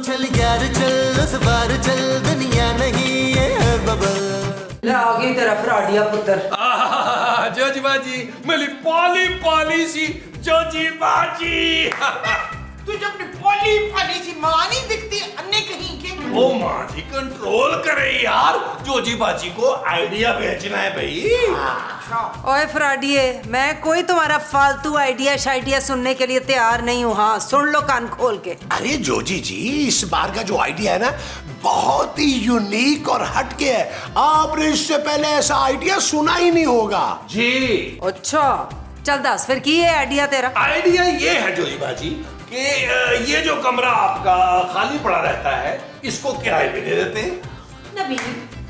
चल यार चल उस बार चल दुनिया नहीं ये है बबल। ले आ गई तेरा फ्राडिया पुत्र। जोजी बाजी मेरी पॉली पॉली सी जोजी बाजी। तुझे अपनी पॉली पॉली सी माँ नहीं दिखती अन्य कहीं के? ओ माँ जी कंट्रोल करे यार, जोजी बाजी को आइडिया भेजना है भाई। ओए फ्राडिये, मैं कोई तुम्हारा फालतू आइडिया शाइडिया सुनने के लिए तैयार नहीं हूँ। हाँ सुन लो कान खोल के। अरे जोजी जी, इस बार का जो आइडिया है ना बहुत ही यूनिक और हटके है। आपने इससे पहले ऐसा आइडिया सुना ही नहीं होगा जी। अच्छा चल दस फिर की है आइडिया तेरा? आइडिया ये है जोजी बाजी कि ये जो कमरा आपका खाली पड़ा रहता है इसको किराए पे दे देते हैं। नबील,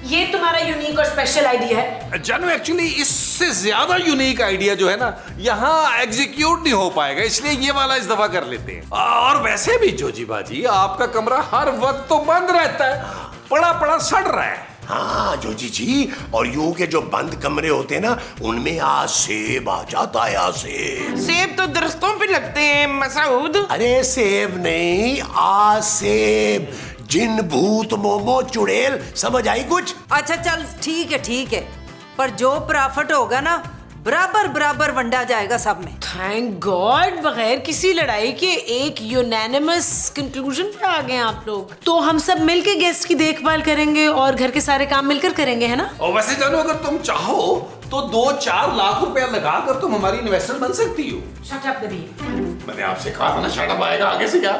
ये तुम्हारा यूनिक और स्पेशल आइडिया है। जानू एक्चुअली इससे ज्यादा यूनिक आइडिया जो है ना यहाँ एग्जीक्यूट नहीं हो पाएगा, इसलिए ये वाला इस दफा कर लेते हैं। और वैसे भी जोजी बाजी आपका कमरा हर वक्त तो बंद रहता है, पड़ा पड़ा सड़ रहा है। हाँ जोजी जी, और यूं के जो बंद कमरे होते हैं ना उनमें आज सेब आ जाता है। आज सेब तो दरख्तों पे लगते हैं मसूद। अरे सेब नहीं, आज सेब। जिन भूत मोमो चुड़ैल, समझ आई कुछ? अच्छा चल ठीक है पर जो प्रॉफिट होगा ना बराबर बराबर वंडा जाएगा सब में। थैंक गॉड, बगैर किसी लड़ाई के एक यूनैनिमस कंक्लूजन पे आ गए आप लोग। तो हम सब मिलके गेस्ट की देखभाल करेंगे और घर के सारे काम मिलकर करेंगे, है ना? और वैसे जानू अगर तुम चाहो तो 2-4 लाख रुपया लगाकर तुम हमारी इन्वेस्टर बन सकती हो। Shut up Nabeel. मैंने आपसे कहा था ना शट अप आएगा आगे से क्या?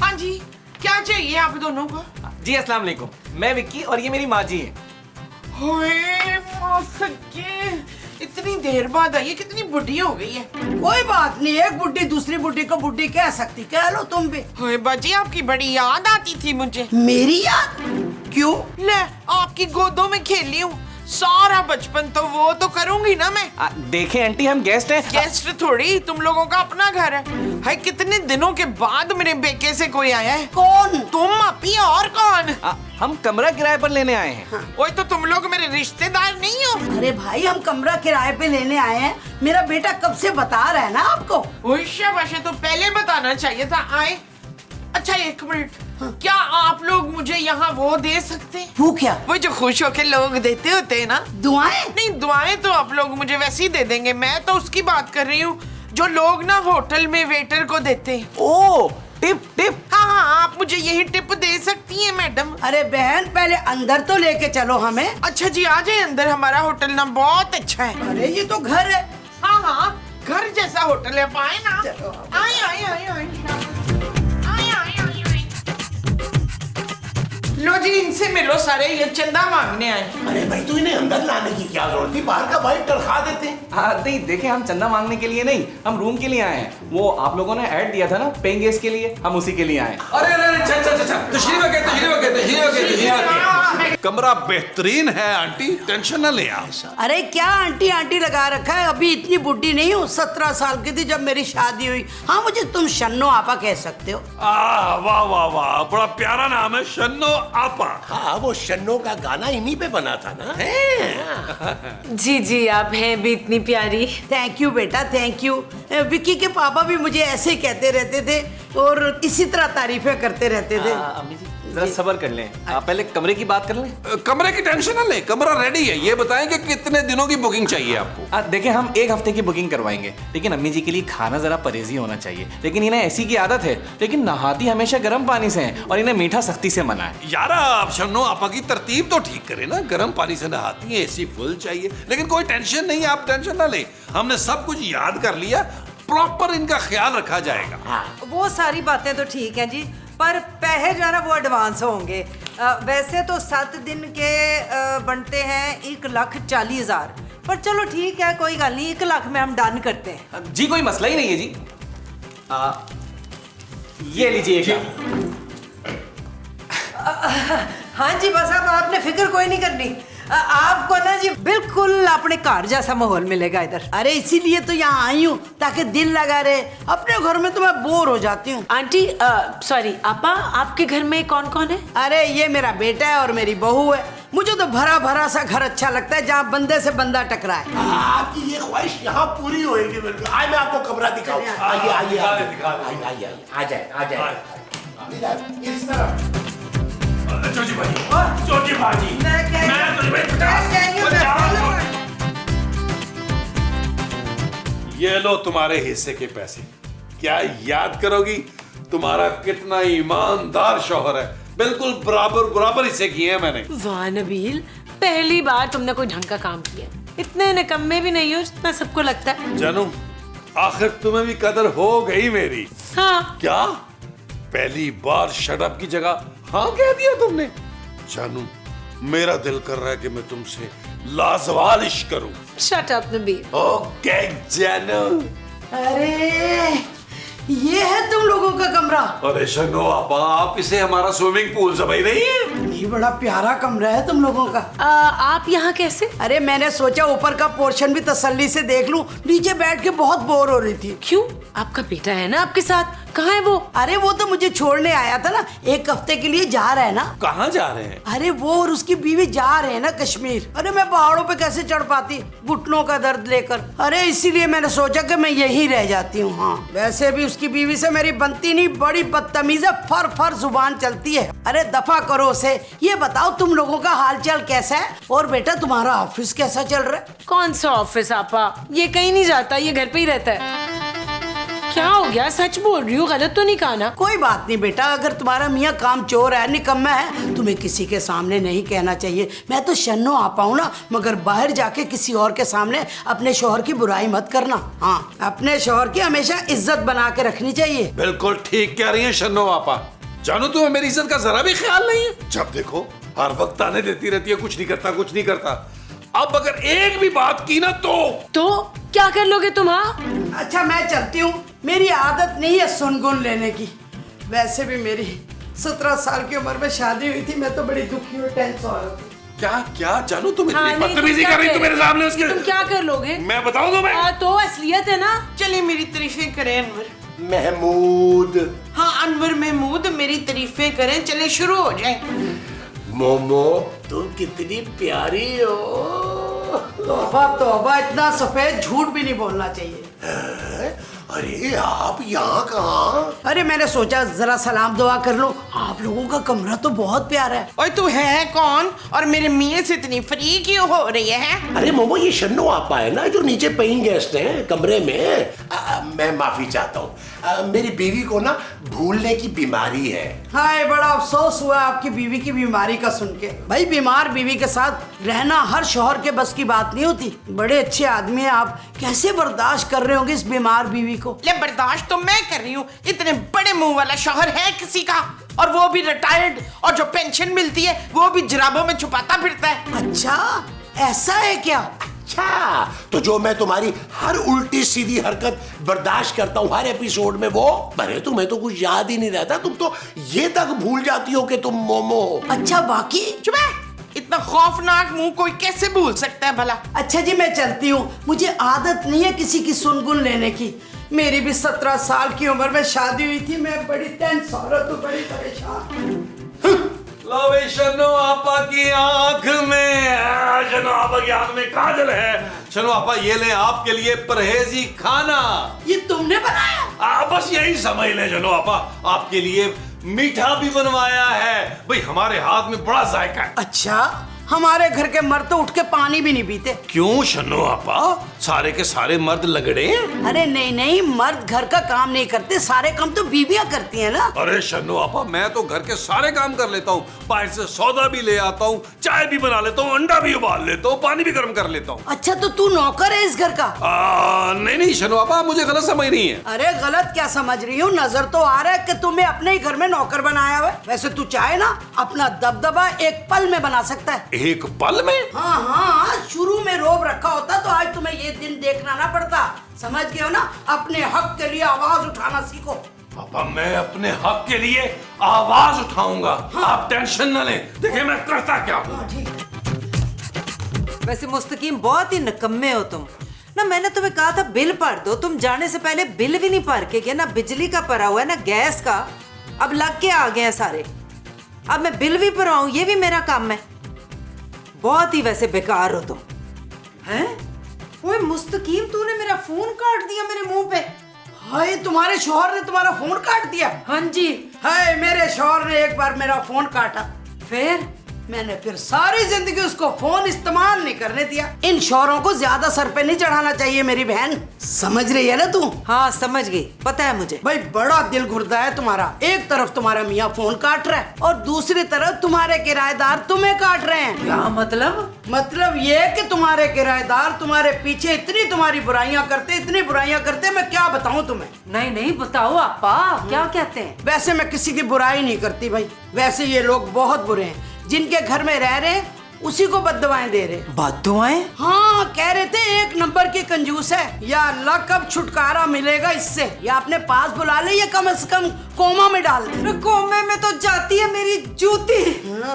हाँ जी, क्या चाहिए आप दोनों को? जी अस्सलाम वालेकुम, मैं विक्की और ये मेरी माँ जी हैं। होए मौसके, इतनी देर बाद आई है, कितनी बुढ़ी हो गई है। कोई बात नहीं, एक बुढ़ी दूसरी बुढ़ी को बुढ़ी कह सकती, कह लो तुम भी। होए बाजी, आपकी बड़ी याद आती थी मुझे। मेरी याद? क्यों? ले, आपकी गोदों में खेली हूँ सारा बचपन, तो वो तो करूंगी ना मैं। देखें आंटी, हम गेस्ट हैं। गेस्ट थोड़ी, तुम लोगों का अपना घर है। हाय कितने दिनों के बाद मेरे बेके से कोई आया है। कौन? तुम अपी, और कौन? हम कमरा किराए पर लेने आए हैं। ओए तो तुम लोग मेरे रिश्तेदार नहीं हो? अरे भाई, हम कमरा किराए पे लेने आए हैं। मेरा बेटा कब से बता रहा है ना आपको। ओए शाबाश, तो पहले बताना चाहिए था। आए, अच्छा एक मिनट, क्या आप लोग मुझे यहाँ वो दे सकते हैं? वो क्या? वो जो खुश होके लोग देते होते हैं ना। दुआएं? नहीं, दुआएं तो आप लोग मुझे वैसे ही दे देंगे। मैं तो उसकी बात कर रही हूँ जो लोग ना होटल में वेटर को देते हैं। ओ टिप टिप। हाँ, आप मुझे यही टिप दे सकती हैं मैडम। अरे बहन, पहले अंदर तो लेके चलो हमें। अच्छा जी, आ जाए अंदर, हमारा होटल ना बहुत अच्छा है। अरे ये तो घर है। हाँ, घर जैसा होटल है, पाए ना। चलो। आए आए आए आए आए आए आए आए। लो जी, इनसे मिलो सारे, ये चंदा मांगने आए। अरे भाई, तो इन्हें अंदर लाने की क्या जरूरत थी? बाहर का बाइक तनखा देते हैं। नहीं देखें, हम चंदा मांगने के लिए नहीं, हम रूम के लिए आए हैं। वो आप लोगों ने ऐड दिया था ना पेइंग गेस्ट के लिए, हम उसी के लिए आए। अरे तशरीफ रखिए। कमरा बेहतरीन है आंटी, टेंशन न ले आप। अरे क्या आंटी आंटी लगा रखा है? अभी इतनी बुढ़ी नहीं हूँ, 17 साल की थी जब मेरी शादी हुई। हाँ, मुझे तुम शन्नो आपा कह सकते हो। वाह वाह वाह, बड़ा प्यारा नाम है, शन्नो आपा। हाँ, वो शन्नो का गाना इन्हीं पे बना था ना। जी जी, आप हैं भी इतनी प्यारी। थैंक यू बेटा, थैंक यू। विक्की के पापा भी मुझे ऐसे ही कहते रहते थे और इसी तरह तारीफें करते रहते थे। अम्मी जी जरा सब्र कर लें, आप पहले कमरे की बात कर लें। कमरे की टेंशन न ले, कमरा रेडी है। ये बताएं कि कितने दिनों की बुकिंग चाहिए आपको? देखें, हम 1 हफ्ते की बुकिंग करवाएंगे, लेकिन अम्मी जी के लिए खाना जरा परहेजी होना चाहिए। लेकिन इन्हें ऐसी की आदत है, लेकिन नहाती हमेशा गर्म पानी से है और इन्हें मीठा सख्ती से मना है। यार आप शन्नो आपा की तरतीब तो ठीक करें ना, गर्म पानी से नहाती है, एसी फुल चाहिए। लेकिन कोई टेंशन नहीं, आप टेंशन ना ले, हमने सब कुछ याद कर लिया, प्रॉपर इनका ख्याल रखा जाएगा। वो सारी बातें तो ठीक है जी, पर पैसे जो है ना वो एडवांस होंगे। वैसे तो 7 दिन के बनते हैं 1,40,000, पर चलो ठीक है, कोई गल नहीं, 1 लाख में हम डन करते हैं। जी कोई मसला ही नहीं है जी। ये लीजिएगा। हाँ जी, बस अब आपने फिक्र कोई नहीं करनी। आपको ना जी बिल्कुल अपने घर जैसा माहौल मिलेगा इधर। अरे इसीलिए तो यहाँ आई हूँ ताकि दिल लगा रहे। अपने घर में तो मैं बोर हो जाती हूँ। आंटी सॉरी आपा, आपके घर में कौन कौन है? अरे ये मेरा बेटा है और मेरी बहू है। मुझे तो भरा भरा सा घर अच्छा लगता है जहाँ बंदे से बंदा टकराए। आपकी ये ख्वाहिश यहाँ पूरी होएगी बिल्कुल। आइए मैं आपको कमरा दिखाऊं। आइए आइए आइए आ जाए आ जाए इस तरफ। जोजी भाई, जोजी भाजी, मैं तुझे ये लो तुम्हारे हिस्से के पैसे। क्या याद करोगी तुम्हारा कितना ईमानदार शौहर है, बिल्कुल बराबर बराबर हिस्से किए हैं मैंने। वाह नबील, पहली बार तुमने कोई ढंग का काम किया। इतने निकम्मे भी नहीं हो जितना सबको लगता है। जानू आखिर तुम्हें भी कदर हो गई मेरी। हाँ। क्या पहली बार शट अप की जगह हाँ कह दिया तुमने? जानू मेरा दिल कर रहा है कि मैं तुमसे लाजवाल इश्क करूं। Shut up Nabeel. ओके जानू। अरे ये है तुम लोगों का कमरा? अरे शनो आप इसे हमारा स्विमिंग पूल समझ नहीं है? ये बड़ा प्यारा कमरा है तुम लोगों का। आप यहाँ कैसे? अरे मैंने सोचा ऊपर का पोर्शन भी तसल्ली से देख लूं। नीचे बैठ के बहुत बोर हो रही थी। क्यों? आपका बेटा है ना आपके साथ? कहाँ है वो? अरे वो तो मुझे छोड़ने आया था ना, 1 हफ्ते के लिए जा रहा है ना। कहाँ जा रहे हैं? अरे वो और उसकी बीवी जा रहे हैं ना कश्मीर। अरे मैं पहाड़ों पे कैसे चढ़ पाती घुटनों का दर्द लेकर। अरे इसीलिए मैंने सोचा कि मैं यहीं रह जाती हूँ। हाँ वैसे भी उसकी बीवी से मेरी बनती नहीं, बड़ी बदतमीज है, फर फर जुबान चलती है। अरे दफा करो उसे। ये बताओ तुम लोगों का हालचाल कैसा है? और बेटा तुम्हारा ऑफिस कैसा चल रहा है? कौन सा ऑफिस आपा? ये कहीं नहीं जाता, ये घर पे ही रहता है। क्या हो गया? सच बोल रही हूँ, गलत तो नहीं कहा ना? कोई बात नहीं बेटा, अगर तुम्हारा मियाँ काम चोर है, निकम्मा है, तुम्हें किसी के सामने नहीं कहना चाहिए। मैं तो शन्नो आपा हूँ ना, मगर बाहर जाके किसी और के सामने अपने शौहर की बुराई मत करना। हाँ अपने शौहर की हमेशा इज्जत बना के रखनी चाहिए। बिल्कुल ठीक कह रही है शन्नो आपा। जानू तुम्हें मेरी इज्जत का जरा भी ख्याल नहीं है। जब देखो हर वक्त ताने देती रहती है, कुछ नहीं करता कुछ नहीं करता। अब अगर एक भी बात की ना तो क्या कर लोगे तुम? हाँ अच्छा मैं चलती हूँ, मेरी आदत नहीं है सुनगुन लेने की। वैसे भी मेरी 17 साल की उम्र में शादी हुई थी। मैं तो बड़ी दुखी और टेंशन हो रही थी। क्या क्या जानू तुम इतनी हाँ, बदतमीजी कर रही हो मेरे सामने उसके? तुम क्या कर लोगे? मैं बताऊं तुम्हें? तो असलियत है ना। चलिए मेरी तारीफें करें अनवर। महमूद। हाँ अनवर महमूद मेरी तारीफें करें। चले शुरू हो जाए। मोमो तुम कितनी प्यारी हो। तौबा तौबा, इतना सफेद झूठ भी नहीं बोलना चाहिए। अरे आप यहाँ कहाँ? अरे मैंने सोचा जरा सलाम दुआ कर लो। आप लोगों का कमरा तो बहुत प्यारा है। और तू है कौन और मेरे मियाँ से इतनी फ्री क्यों हो रही है? अरे मोमो ये शन्नो आपा है ना जो नीचे पेइंग गेस्ट हैं कमरे में। मैं माफी चाहता हूँ, मेरी बीवी को ना भूलने की बीमारी है। हाय बड़ा अफसोस हुआ आपकी बीवी की बीमारी का सुन के। भाई बीमार बीवी के साथ रहना हर शौहर के बस की बात नहीं होती। बड़े अच्छे आदमी हैं आप, कैसे बर्दाश्त कर रहे होंगे इस बीमार बीवी को? ले बर्दाश्त तो मैं कर रही हूँ। इतने बड़े मुंह वाला शौहर है किसी का, और वो भी रिटायर्ड, और जो पेंशन मिलती है वो भी जुराबों में छुपाता फिरता है। अच्छा ऐसा है क्या? अच्छा तो जो मैं तुम्हारी हर उल्टी सीधी हरकत बर्दाश्त करता हूँ हर एपिसोड में वो, अरे तुम्हें तो कुछ याद ही नहीं रहता। तुम तो ये तक भूल जाती हो कि तुम मोमो हो। अच्छा बाकी? चुप है, इतना खौफनाक मुंह कोई कैसे भूल सकता है भला? अच्छा जी मैं चलती हूँ, मुझे आदत नहीं है किसी की सुनगुन लेने की। मेरी भी 17 साल की उम्र में शादी हुई थी। मैं बड़ी टेंशन औरत हूँ, बड़ी परेशान। लो भाई शन्नो आपा की आंख में, शन्नो आपा की आंख में काजल है। शन्नो आपा ये ले आपके लिए परहेजी खाना। ये तुमने बनाया? बस यही समझ ले शन्नो आपा, आपके लिए मीठा भी बनवाया है। भाई हमारे हाथ में बड़ा जायका है। अच्छा हमारे घर के मर्द तो उठ के पानी भी नहीं पीते। क्यों शन्नो आपा, सारे के सारे मर्द लगड़े हैं? अरे नहीं नहीं, मर्द घर का काम नहीं करते, सारे काम तो बीवियां करती हैं ना। अरे शन्नो आपा मैं तो घर के सारे काम कर लेता हूँ, बाहर से सौदा भी ले आता हूँ, चाय भी बना लेता हूँ, अंडा भी उबाल लेता हूँ, पानी भी गर्म कर लेता हूँ। अच्छा तो तू नौकर है इस घर का? नहीं नहीं शन्नो आपा, मुझे गलत समझ नहीं है। अरे गलत क्या समझ रही हूँ, नजर तो आ रहा है कि तुम्हें अपने ही घर में नौकर बनाया हुआ है। वैसे तू चाहे ना अपना दबदबा एक पल में बना सकता है। एक पल में? हाँ हाँ, शुरू में रोब रखा होता तो आज तुम्हें ये दिन देखना ना पड़ता। समझ गए हो ना? अपने हक के लिए आवाज उठाना सीखो। पापा मैं अपने हक के लिए आवाज उठाऊंगा। हाँ। आप टेंशन न लें, देखिए मैं करता क्या हूँ। हाँ, ठीक है। वैसे मुस्तकीम बहुत ही निकम्मे हो तुम ना। मैंने तुम्हें कहा था बिल भर दो, तुम जाने से पहले बिल भी नहीं भर के गए ना। बिजली का भरा हुआ है ना गैस का, अब लग के आ गए हैं सारे। अब मैं बिल भी भरवाऊं, ये भी मेरा काम है। बहुत ही वैसे बेकार हो तुम हैं। ओए मुस्तकीम, तूने मेरा फोन काट दिया मेरे मुंह पे। हाय, तुम्हारे शौहर ने तुम्हारा फोन काट दिया? हाँ जी। हाय, मेरे शौहर ने एक बार मेरा फोन काटा, फिर मैंने फिर सारी जिंदगी उसको फोन इस्तेमाल नहीं करने दिया। इन शौहरों को ज्यादा सर पे नहीं चढ़ाना चाहिए मेरी बहन, समझ रही है ना तू? हाँ समझ गई, पता है मुझे। भाई बड़ा दिल गुर्दा है तुम्हारा। एक तरफ तुम्हारा मियाँ फोन काट रहा है और दूसरी तरफ तुम्हारे किराएदार तुम्हें काट रहे हैं। क्या मतलब? मतलब ये कि तुम्हारे किराएदार तुम्हारे पीछे इतनी तुम्हारी बुराइयां करते, इतनी बुराइयां करते, मैं क्या बताऊं तुम्हें। नहीं नहीं बताओ आपा, क्या कहते हैं? वैसे मैं किसी की बुराई नहीं करती भाई, वैसे ये लोग बहुत बुरे हैं। जिनके घर में रह रहे उसी को बद्दुआएं दे रहे। बद्दुआएं? हाँ, कह रहे थे एक नंबर की कंजूस है। या अल्लाह कब छुटकारा मिलेगा इससे, या अपने पास बुला ले या कम से कम कोमा में डाल दे। कोमे में तो जाती है मेरी जूती।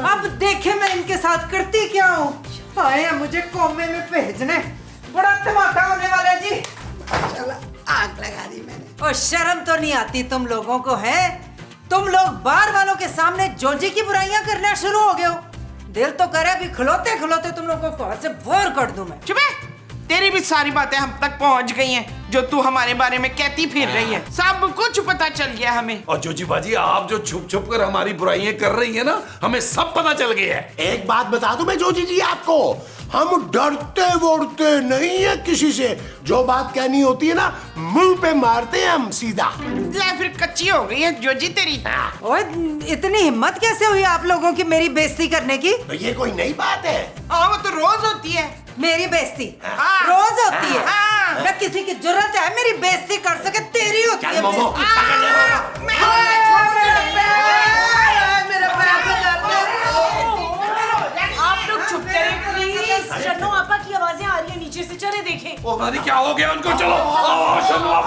अब देखे मैं इनके साथ करती क्या हूँ। आए मुझे कोमे में भेजने, बड़ा धमाका होने वाला है जी। चला, आग लगा दी मैंने। और शर्म तो नहीं आती तुम लोगों को है? तुम लोग बाहर वालों के सामने जोजी की बुराइयां करना शुरू हो गए हो। दिल तो करे अभी खिलौते खिलौते तुम लोगों को घर से बाहर कर दूं मैं। चुप है, तेरी भी सारी बातें हम तक पहुंच गई हैं जो तू हमारे बारे में कहती फिर रही है। सब कुछ पता चल गया हमें। और जोजी बाजी, आप जो छुप छुप कर हमारी बुराइयां कर रही है ना, हमें सब पता चल गया है। एक बात बता दूं मैं जोजी जी आपको, हम डरते वोड़ते नहीं है किसी से। जो बात कहनी होती है ना, मुंह पे मारते हैं हम सीधा। ले फिर कच्ची हो गई है जोजी तेरी। ओए इतनी हिम्मत कैसे हुई आप लोगों की मेरी बेइज्जती करने की? तो ये कोई नई बात है? हाँ, वो तो रोज होती है। मेरी बेइज्जती हाँ। रोज होती है? हाँ। न किसी की जरूरत है मेरी बेइज्जती कर सके, तेरी होती है मोमो, बेइज्जती। आप लोग चुप करें प्लीज। शन्नो आपा की आवाजें आ रही है नीचे से, चले देखें। ओ भाई क्या हो गया उनको? चलो आओ, शन्नू आप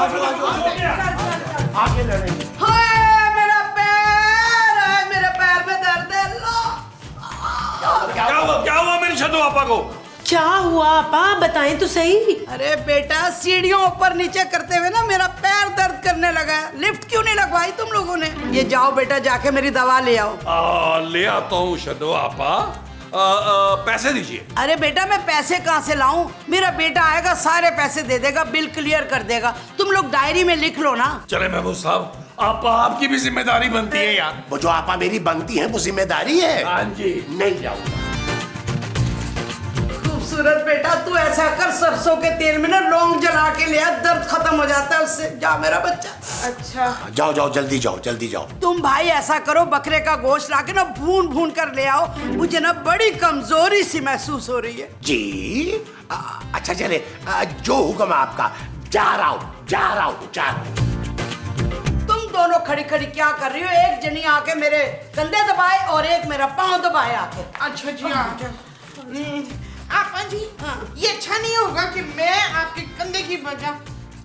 आगे लड़ेंगे। हाय मेरा पैर, हाय मेरे पैर में दर्द है। लो, क्या हुआ मेरी शन्नू आपा को? क्या हुआ आपा, बताएं तो सही। अरे बेटा, सीढ़ियों ऊपर नीचे करते हुए ना मेरा पैर दर्द करने लगा है। लिफ्ट क्यों नहीं लगवाई तुम लोगों ने? ये जाओ बेटा, जाके मेरी दवा ले आओ। ले आता हूँ शन्नू आपा। पैसे दीजिए। अरे बेटा, मैं पैसे कहाँ से लाऊं? मेरा बेटा आएगा, सारे पैसे दे देगा, बिल क्लियर कर देगा। तुम लोग डायरी में लिख लो ना। चले महबूब साहब, आपकी भी जिम्मेदारी बनती है यार। वो जो आपा मेरी बनती है वो जिम्मेदारी है। हाँ जी। नहीं जाऊंगा। खूबसूरत बेटा, तू ऐसा कर, सरसों के तेल में ना लौंग जला के ले आ, दर्द खत्म हो जाता है उससे। जा मेरा बच्चा। अच्छा जाओ जाओ, जल्दी जाओ, जल्दी जाओ। तुम भाई ऐसा करो, बकरे का गोश्त लाके ना भून भून कर ले आओ। मुझे ना बड़ी कमजोरी सी महसूस हो रही है। जी अच्छा चले, जो हुक्म आपका। जा रहा हूँ, जा रहा हूँ, जा रहा हूँ। तुम दोनों खड़ी खड़ी क्या कर रही हो? एक जनी आके मेरे कंधे दबाए और एक मेरा पाँव दबाए आके। अच्छा जी, आपा जी, ये अच्छा नहीं होगा कि मैं आपके कंधे की वजह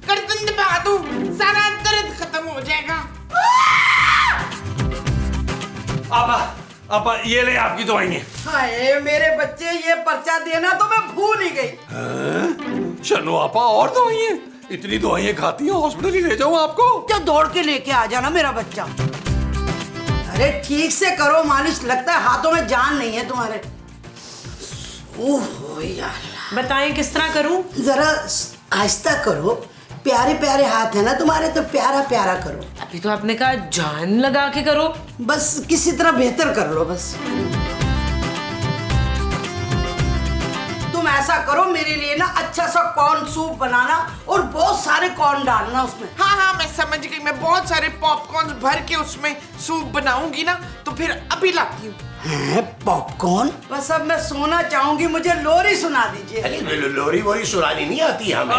गर्दन दबा दूं, सारा दर्द खत्म हो जाएगा। आपा ये ले आपकी दवाइयाँ। हाय मेरे बच्चे, ये पर्चा देना तो मैं भूल ही गई। शन्नू आपा और दवाइयाँ? इतनी दवाइयाँ खाती हैं, हॉस्पिटल ही ले जाऊँ आपको? क्या दौड़ के लेके आ जाना मेरा बच्चा। अरे ठीक से करो मालिश, लगता है हाथों में जान नहीं है तुम्हारे। ओह यार, बताएं किस तरह करूं? जरा आहिस्ता करो, प्यारे प्यारे हाथ है ना तुम्हारे, तो प्यारा प्यारा करो। अभी तो आपने कहा जान लगा के करो। बस किसी तरह बेहतर कर लो बस। तुम ऐसा करो, मेरे लिए ना अच्छा सा कॉर्न सूप बनाना और बहुत सारे कॉर्न डालना उसमें। हाँ हाँ, मैं समझ गई। मैं बहुत सारे पॉपकॉर्न भर के उसमें सूप बनाऊंगी ना, तो फिर अभी लाती हूँ। पॉपकॉर्न? बस अब मैं सोना चाहूंगी, मुझे लोरी सुना दीजिए। अरे लोरी वोरी सुनानी नहीं आती हमें।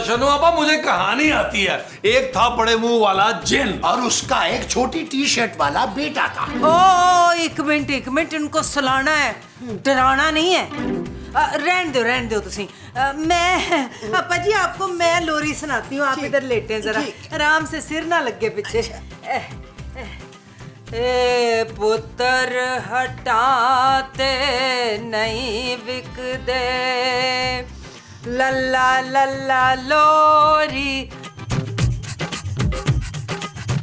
शन्नू आपा, मुझे कहानी आती है। एक था बड़े मुंह वाला जिन, और उसका एक छोटी टी शर्ट वाला बेटा था। ओ एक मिनट, इनको सुलाना है, डराना नहीं है। रहने दो तुसी। मैं अपा जी आपको मैं लोरी सुनाती हूँ, आप इधर लेटे हैं जरा, आराम से, सिर ना लगे पीछे। ए पुत्र हटाते नहीं बिकदे, लल्ला लल्ला लोरी।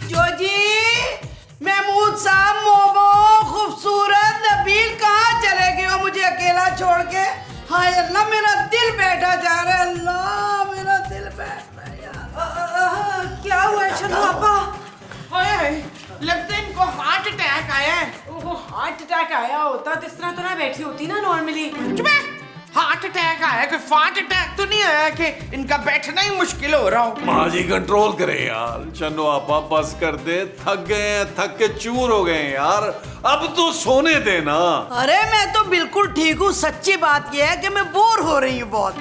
जोजी, महमूद साहब, मोमो, खूबसूरत नबील कहाँ चले गए हो मुझे अकेला छोड़ के? हाय अल्लाह, मेरा दिल बैठा जा रहा है। अल्लाह, मेरा दिल बैठ रहा है यार। क्या हुआ है शन्नू आपा? हाय, लगता है इनको हार्ट अटैक आया है। ओहो, हार्ट अटैक आया होता तो इस तरह तो ना बैठी होती ना नॉर्मली। चुप है। हार्ट अटैक आया, कोई फार्ट अटैक तो नहीं आया कि इनका बैठना ही मुश्किल हो रहा हो। माँ जी कंट्रोल करें यार, चन्नो आपा बस कर दे, थक गए हैं, थक के चूर हो गए हैं यार, अब तो सोने देना। अरे मैं तो बिल्कुल ठीक हूँ, सच्ची बात यह है कि मैं बोर हो रही हूँ बहुत।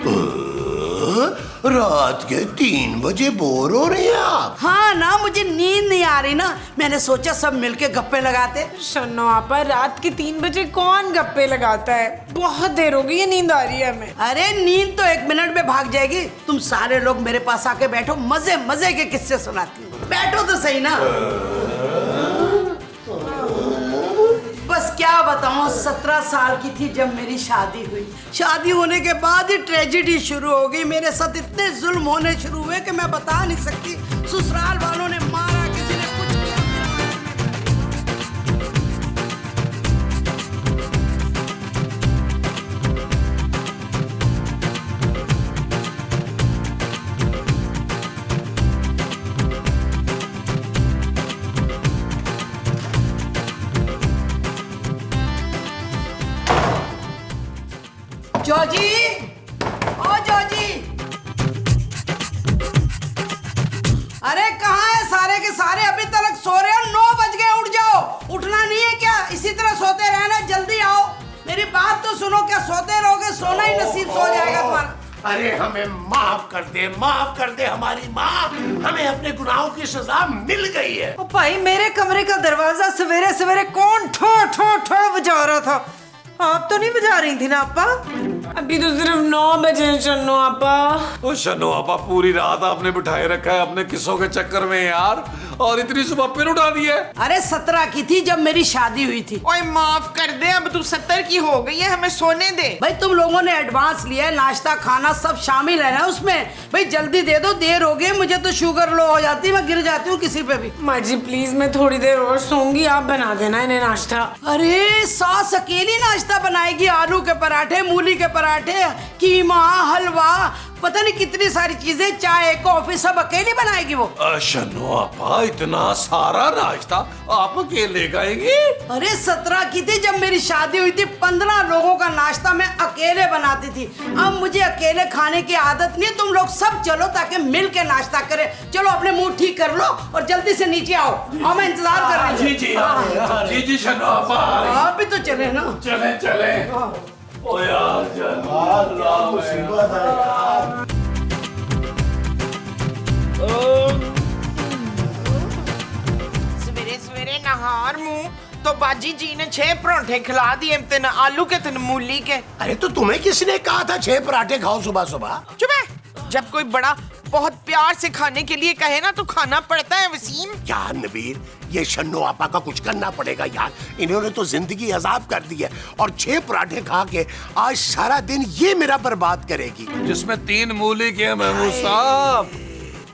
रात के 3 बजे बोर हो रहे हैं आप? हाँ ना, मुझे नींद नहीं आ रही ना, मैंने सोचा सब मिलके गप्पे लगाते। शन्नो आपा, रात के 3 बजे कौन गप्पे लगाता है? बहुत देर हो गई है, नींद आ रही है हमें। अरे नींद तो 1 मिनट में भाग जाएगी। तुम सारे लोग मेरे पास आके बैठो, मजे मजे के किस्से सुनाती हूँ। बैठो तो सही ना। बस क्या बताऊं, 17 साल की थी जब मेरी शादी हुई। शादी होने के बाद ही ट्रेजेडी शुरू हो गई। मेरे साथ इतने जुल्म होने शुरू हुए कि मैं बता नहीं सकती। ससुराल वालों ने मारा, किसी ने कुछ किया। जॉर्जी, ओ जॉर्जी, अरे कहाँ है सारे के सारे? अभी तक सो रहे हो? 9 बज गए, उठ जाओ। उठना नहीं है क्या? इसी तरह सोते रहना, जल्दी आओ। मेरी बात तो सुनो, क्या सोते रहोगे? सोना ही नसीब सो जाएगा तुम्हारा। अरे हमें माफ कर दे, माफ कर दे हमारी माँ, हमें अपने गुनाहों की सजा मिल गई है। ओ भाई, मेरे कमरे का दरवाजा सवेरे सवेरे कौन ठो ठो ठो बजा रहा था? आप तो नहीं बजा रही थी ना आपा? अभी तो सिर्फ 9 बजे हैं शन्नो आपा। ओ शन्नो आपा, पूरी रात आपने बिठाए रखा है अपने किस्सों के चक्कर में यार, और इतनी सुबह फिर उठा दी है। अरे 17 की थी जब मेरी शादी हुई थी। ओए माफ कर दे, अब तू 70 की हो गई है, हमें सोने दे। भाई तुम लोगों ने एडवांस लिया है, नाश्ता खाना सब शामिल है ना उसमें। भाई जल्दी दे दो, देर हो गई, मुझे तो शुगर लो हो जाती है, मैं गिर जाती हूँ किसी पे भी। माँ जी प्लीज, मैं थोड़ी देर और सोऊंगी, आप बना देना इन्हें नाश्ता। अरे सास अकेली नाश्ता बनाएगी? आलू के पराठे, मूली के पराठे, कीमा, हलवा, पता नहीं कितनी सारी चीजें, चाय कॉफी सब अकेली बनाएगी वो। शन्नो आपा, इतना सारा नाश्ता आप अकेले खाएंगी? अरे 17 की थी जब मेरी शादी हुई थी, 15 लोगों का नाश्ता मैं अकेले बनाती थी। अब मुझे अकेले खाने की आदत नहीं है। तुम लोग सब चलो ताकि मिल के नाश्ता करें। चलो अपने मुंह ठीक कर लो और जल्दी से नीचे आओ। हाँ, मैं इंतजार कर रही हूँ। जी जी शन्नो आपा, आप भी तो चले ना। चले चले। ओ यार मुसीबत है यार। सवेरे सवेरे नहार मुंह तो बाजी जी ने 6 पराठे खिला दिए, तीन आलू के, तीन मूली के। अरे तो तुम्हें किसने कहा था 6 पराठे खाओ सुबह सुबह? चुप है। जब कोई बड़ा बहुत प्यार से खाने के लिए कहे ना तो खाना पड़ता है वसीम। यार नबील, ये शन्नो आपा का कुछ करना पड़ेगा यार, इन्होंने तो जिंदगी अजाब कर दी है, और 6 पराठे खा के आज सारा दिन ये मेरा बर्बाद करेगी। जिसमें 3 मूली के महमूद साहब,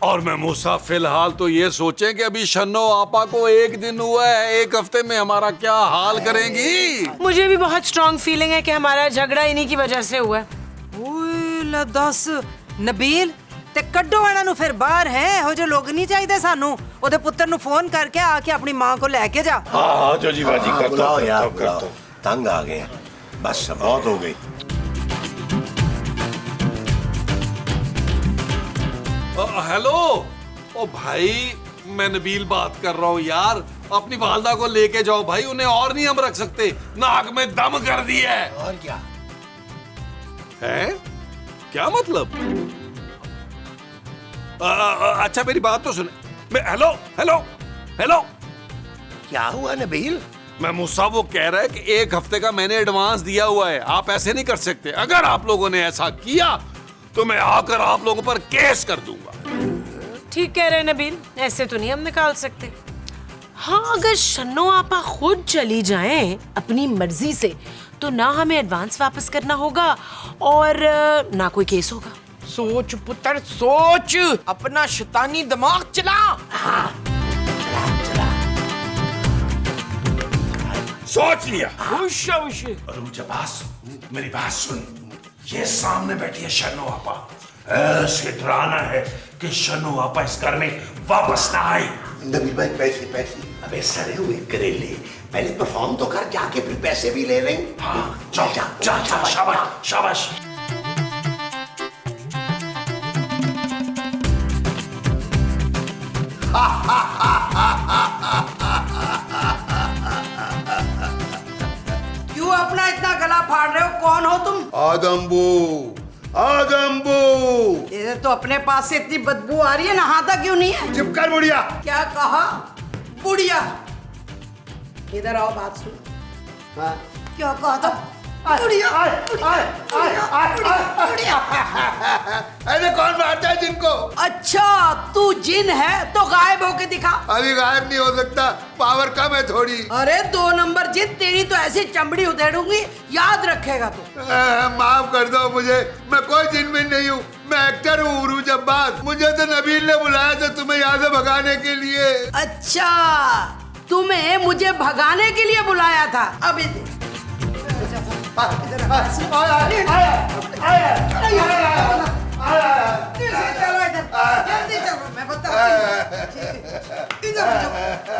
और महमूद साहब फिलहाल तो ये सोचें कि अभी शन्नो आपा को 1 दिन हुआ है, 1 हफ्ते में हमारा क्या हाल करेंगी। मुझे भी बहुत स्ट्रॉन्ग फीलिंग है कि हमारा झगड़ा इन्हीं की वजह से हुआ है। ओए ला दस नबील, ते कड्डो ਇਹਨਾਂ ਨੂੰ ਫਿਰ ਬਾਹਰ ਹੈ। ਇਹੋ ਜਿਹੇ लोग नहीं चाहिए ਸਾਨੂੰ। ਉਹਦੇ ਪੁੱਤਰ ਨੂੰ फोन करके आके अपनी मां को लेके जा। हाँ जोजी बाजी हाँ, करता बुलाओ हूँ, यार, करता हूँ। बुलाओ। तंग आ गए हैं, बस बहुत हो गई। हेलो, ओ भाई मैं नबील बात कर रहा हूँ यार, अपनी वालदा को लेके जाओ भाई, उन्हें और नहीं हम रख सकते, नाक में दम कर दिया है। और क्या हैं? क्या मतलब? अच्छा मेरी बात तो सुने। हेलो हेलो हेलो, क्या हुआ नबील? महमूद साहब वो कह रहा है कि 1 हफ्ते का मैंने एडवांस दिया हुआ है, आप ऐसे नहीं कर सकते। अगर आप लोगों ने ऐसा किया तो मैं आकर आप लोगों पर केस कर दूंगा। ठीक कह रहे हैं नबील, ऐसे तो नहीं हम निकाल सकते। हाँ, अगर शन्नो आपा खुद चली जाएं अपनी मर्जी से तो ना हमें एडवांस वापस करना होगा और ना कोई केस होगा। सोच पुत्र सोच, अपना शैतानी दिमाग चला। सोच लिया। खुश और मुझे मेरी बात सुन, ये सामने बैठी है शन्नो आपा, ऐसे डराना है कि शन्नो आपा इस घर में वापस ना आए। नबील भाई पैसे अबे सड़े हुए करेले, पहले परफॉर्म तो कर, जाके फिर पैसे भी ले लें। हाँ जा शाबाश शाबाश। क्यों अपना इतना गला फाड़ रहे हो? कौन हो तुम? आदम्बू ये तो अपने पास से इतनी बदबू आ रही है, नहाता क्यों नहीं है? चुप कर बुढ़िया। क्या कहा? बुढ़िया, इधर आओ, बात सुन। हाँ, क्या कहा था? बुढ़िया, बुढ़िया। अरे कौन मारता है जिनको? अच्छा, तू जिन है तो गायब होके दिखा। अभी गायब नहीं हो सकता, पावर कम है थोड़ी। अरे 2 नंबर जिन, तेरी तो ऐसी चमड़ी उधेड़ूंगी, याद रखेगा तू। माफ कर दो मुझे, मैं कोई जिनमिन नहीं हूँ, मैं एक्टर हूँ उरूज अब्बास। मुझे तो नबील ने बुलाया था तुम्हें यहाँ से भगाने के लिए। अच्छा, तुम्हें मुझे भगाने के लिए बुलाया था। अब जल्दी चलो, मैं बताती हूँ।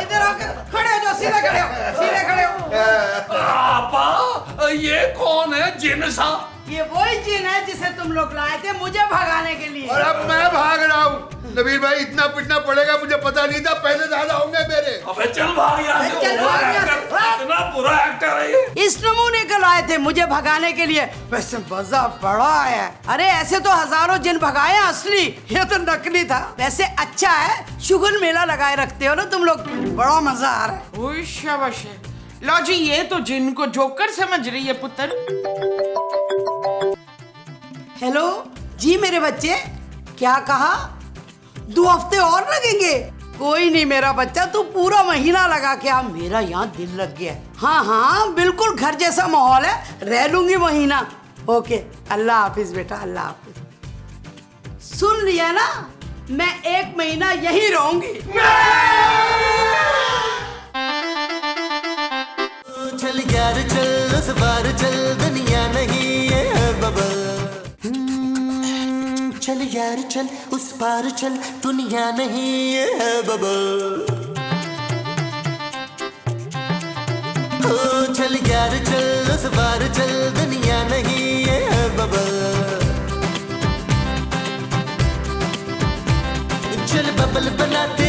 इधर आकर खड़े हो जाओ, सीधे खड़े हो, सीधे खड़े हो। आपा, ये कौन है जिन सा? ये वही जिन है जिसे तुम लोग लाए थे मुझे भगाने के लिए। और अब मैं भाग रहा हूँ। नबील भाई, इतना पिटना पड़ेगा, मुझे पता नहीं था, पैसे ज्यादा होंगे मेरे। अबे चल भाग यहाँ से, चल भाग यहाँ से। इतना बुरा एक्टर है ये। इस नमूने का लाए थे मुझे भगाने के लिए, वैसे मजा बड़ा आया। अरे ऐसे तो हजारों जिन भगाए, असली ये तो नकली था। वैसे अच्छा है, शुगल मेला लगाए रखते हो ना तुम लोग, बड़ा मजा आ रहा है। ओए शाबाश। लो जी, ये तो जिन को जोकर समझ रही है पुत्र। हेलो जी मेरे बच्चे, क्या कहा? 2 हफ्ते और लगेंगे? कोई नहीं मेरा बच्चा, तू पूरा महीना लगा के आ, मेरा यहाँ दिल लग गया। हाँ हाँ बिल्कुल घर जैसा माहौल है, रह लूंगी महीना। ओके, अल्लाह हाफिज बेटा, अल्लाह हाफिज। सुन लिया ना, मैं 1 महीना यहीं रहूंगी। चल यार चल, उस बार चल, दुनिया नहीं है बबल। चल यार चल, उस पार चल, दुनिया नहीं है बबल। ओ चल यार चल, उस पार चल, दुनिया नहीं है बबल। चल बबल बनाते